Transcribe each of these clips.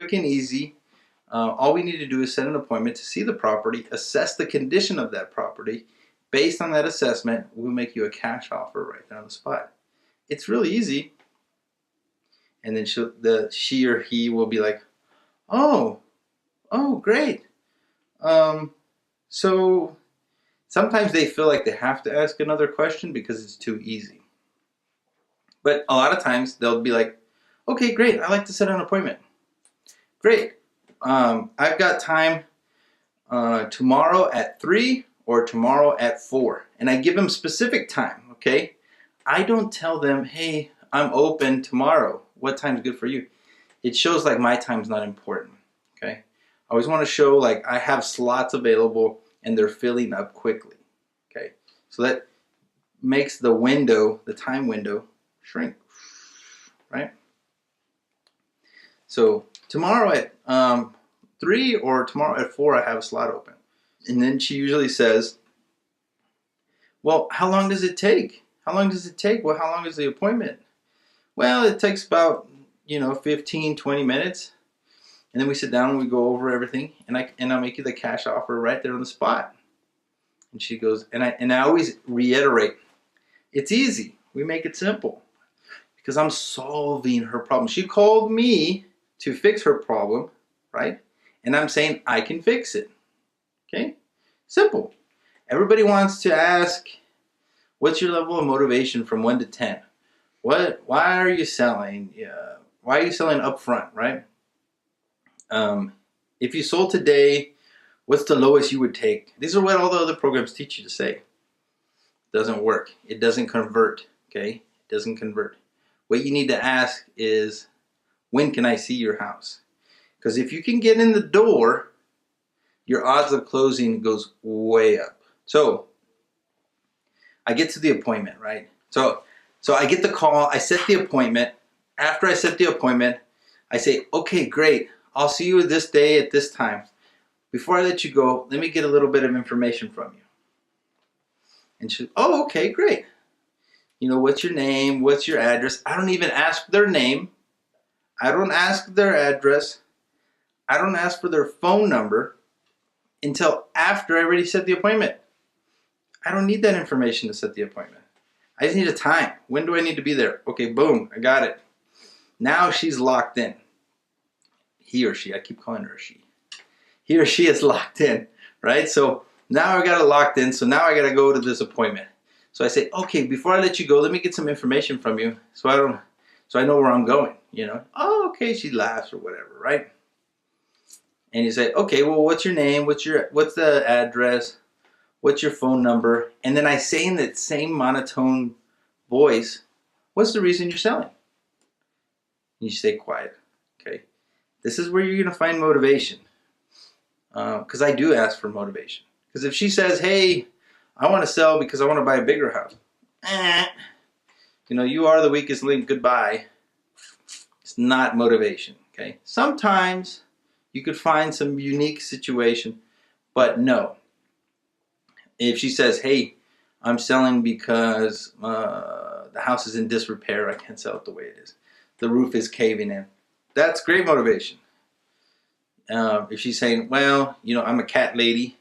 quick and easy. All we need to do is set an appointment to see the property, assess the condition of that property. Based on that assessment, we'll make you a cash offer right there on the spot. It's really easy. And then she or he will be like, oh, oh, great. So sometimes they feel like they have to ask another question because it's too easy. But a lot of times they'll be like, okay, great, I'd like to set an appointment. Great. I've got time tomorrow at 3 or tomorrow at 4. And I give them specific time, okay? I don't tell them, hey, I'm open tomorrow. What time's good for you? It shows like my time's not important, okay? I always want to show like I have slots available and they're filling up quickly, okay? So that makes the window, the time window, shrink, right? So tomorrow at 3 or tomorrow at 4, I have a slot open. And then she usually says, well, how long does it take? How long does it take? Well, how long is the appointment? Well, it takes about, 15, 20 minutes. And then we sit down and we go over everything. And I'll make you the cash offer right there on the spot. And she goes, and I always reiterate, it's easy. We make it simple. Because I'm solving her problem. She called me to fix her problem, right? And I'm saying I can fix it. Okay? Simple. Everybody wants to ask, what's your level of motivation from 1 to 10? Why are you selling? Why are you selling upfront, right? If you sold today, what's the lowest you would take? These are what all the other programs teach you to say. It doesn't work. It doesn't convert, okay? It doesn't convert. What you need to ask is, when can I see your house? Because if you can get in the door, your odds of closing goes way up. So I get to the appointment, right? So I get the call, I set the appointment. After I set the appointment, I say, okay, great. I'll see you this day at this time. Before I let you go, let me get a little bit of information from you. And she, oh, okay, great. What's your name? What's your address? I don't even ask their name. I don't ask their address. I don't ask for their phone number until after I already set the appointment. I don't need that information to set the appointment. I just need a time. When do I need to be there? Okay, boom, I got it. Now she's locked in. He or she, I keep calling her she. He or she is locked in, right? So now I got it locked in, so now I got to go to this appointment. So I say, okay, before I let you go, let me get some information from you so I know where I'm going, Oh, okay, she laughs or whatever, right? And you say, okay, well, what's your name? What's the address? What's your phone number? And then I say in that same monotone voice, what's the reason you're selling? And you stay quiet, okay? This is where you're going to find motivation. Because I do ask for motivation. Because if she says, hey, I want to sell because I want to buy a bigger house. You are the weakest link, goodbye. It's not motivation, okay? Sometimes you could find some unique situation, but no. If she says, hey, I'm selling because the house is in disrepair, I can't sell it the way it is. The roof is caving in. That's great motivation. If she's saying, well, I'm a cat lady.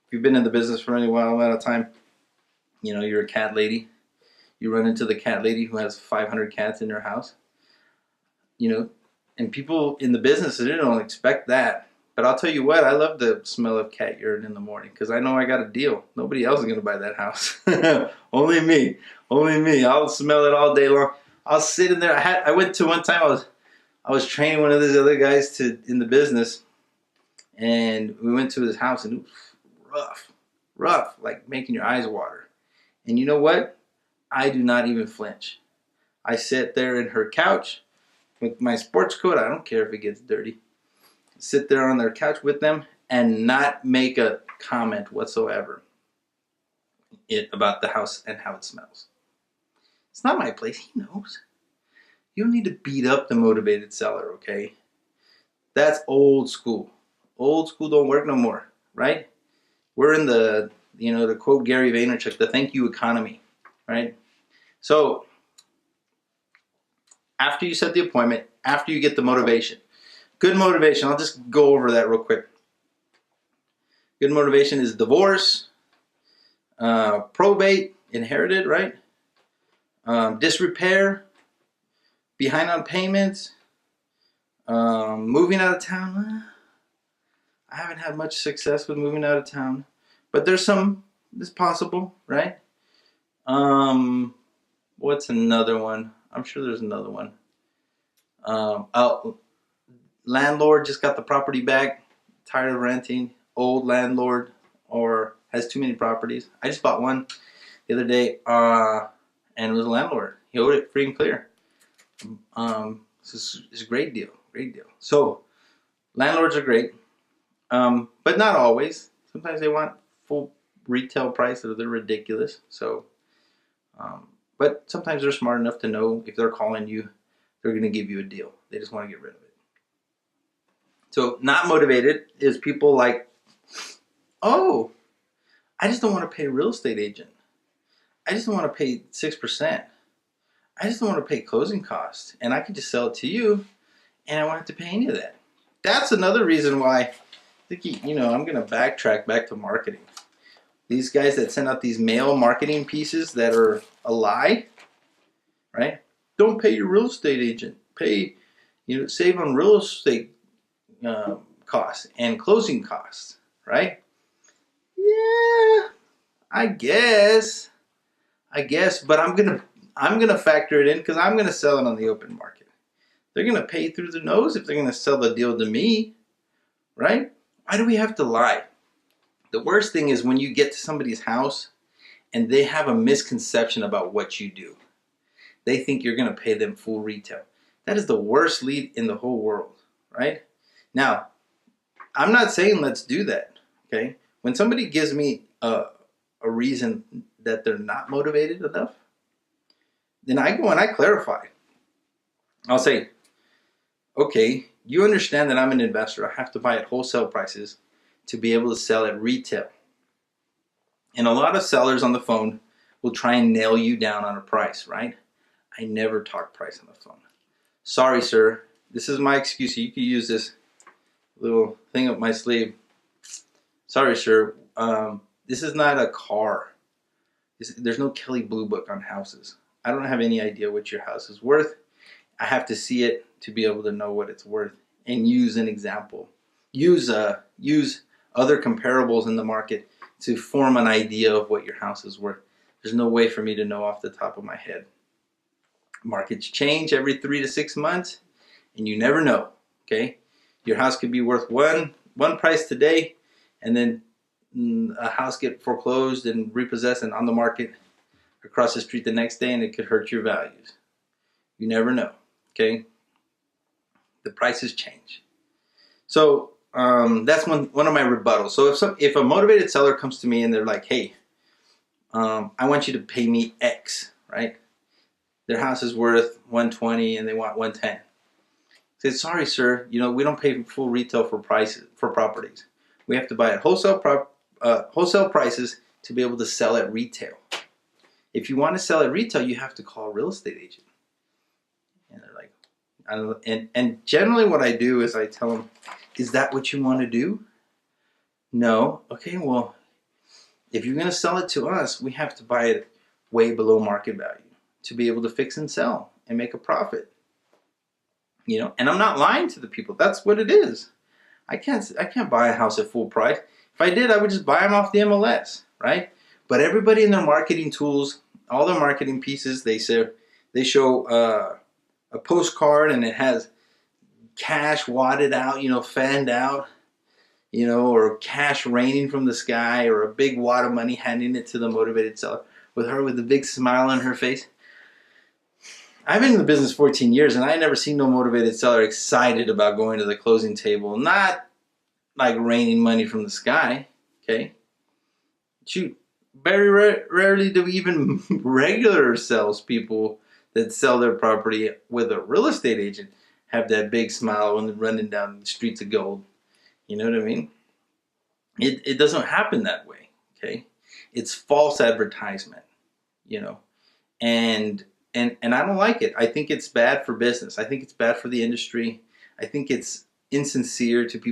If you've been in the business for any while amount of time, you're a cat lady. You run into the cat lady who has 500 cats in her house. And people in the business, they don't expect that. But I'll tell you what, I love the smell of cat urine in the morning because I know I got a deal. Nobody else is going to buy that house. Only me. Only me. I'll smell it all day long. I'll sit in there. I went to one time, I was training one of these other guys in the business, and we went to his house, and it was rough, like making your eyes water. And you know what? I do not even flinch. I sit there in her couch with my sports coat. I don't care if it gets dirty. Sit there on their couch with them and not make a comment whatsoever about the house and how it smells. It's not my place. He knows. You don't need to beat up the motivated seller, okay? That's old school. Old school don't work no more, right? We're in the, to quote Gary Vaynerchuk, the thank you economy, right? So after you set the appointment, after you get the motivation, Good motivation. I'll just go over that real quick. Good motivation is divorce, probate, inherited, right? Disrepair, behind on payments, moving out of town. I haven't had much success with moving out of town, but there's some. It's possible, right? What's another one? I'm sure there's another one. Landlord just got the property back, tired of renting. Old landlord or has too many properties. I just bought one the other day, and it was a landlord. He owed it free and clear. This is a great deal, great deal. So landlords are great, but not always. Sometimes they want full retail price, or they're ridiculous. So, but sometimes they're smart enough to know if they're calling you, they're going to give you a deal. They just want to get rid of it. So not motivated is people like, oh, I just don't want to pay a real estate agent. I just don't want to pay 6%. I just don't want to pay closing costs. And I can just sell it to you, and I won't have to pay any of that. That's another reason why I think, I'm going to backtrack back to marketing. These guys that send out these mail marketing pieces that are a lie, right? Don't pay your real estate agent. Pay, save on real estate costs and closing costs, right? Yeah, I guess, but I'm gonna factor it in because I'm gonna sell it on the open market. They're gonna pay through the nose if they're gonna sell the deal to me, right? Why do we have to lie? The worst thing is when you get to somebody's house and they have a misconception about what you do. They think you're gonna pay them full retail. That is the worst lead in the whole world, right? Now, I'm not saying let's do that, okay? When somebody gives me a reason that they're not motivated enough, then I go and I clarify. I'll say, okay, you understand that I'm an investor. I have to buy at wholesale prices to be able to sell at retail. And a lot of sellers on the phone will try and nail you down on a price, right? I never talk price on the phone. Sorry, sir. This is my excuse. You can use this little thing up my sleeve. Sorry, sir. This is not a car. There's no Kelly Blue Book on houses. I don't have any idea what your house is worth. I have to see it to be able to know what it's worth and use an example. Use other comparables in the market to form an idea of what your house is worth. There's no way for me to know off the top of my head. Markets change every 3 to 6 months, and you never know. Okay, your house could be worth one price today, and then a house get foreclosed and repossessed and on the market across the street the next day, and it could hurt your values. You never know. Okay, the prices change. So that's one of my rebuttals. So if a motivated seller comes to me and they're like, hey, I want you to pay me X, right? Their house is worth 120 and they want 110. I said, sorry, sir, we don't pay full retail for properties. We have to buy at wholesale prices to be able to sell at retail. If you want to sell at retail, you have to call a real estate agent. And they're like, I don't know. And generally what I do is I tell them, is that what you want to do? No. Okay, well, if you're going to sell it to us, we have to buy it way below market value to be able to fix and sell and make a profit. And I'm not lying to the people. That's what it is. I can't buy a house at full price. If I did, I would just buy them off the MLS, right? But everybody in their marketing tools, all their marketing pieces, they show a postcard and it has cash wadded out, fanned out, or cash raining from the sky, or a big wad of money handing it to the motivated seller with her with a big smile on her face. I've been in the business 14 years and I never seen no motivated seller excited about going to the closing table. Not like raining money from the sky, okay? Shoot, very rarely do even regular salespeople that sell their property with a real estate agent have that big smile when they're running down the streets of gold. You know what I mean? It doesn't happen that way, okay? It's false advertisement, and I don't like it. I think it's bad for business. I think it's bad for the industry. I think it's insincere to people.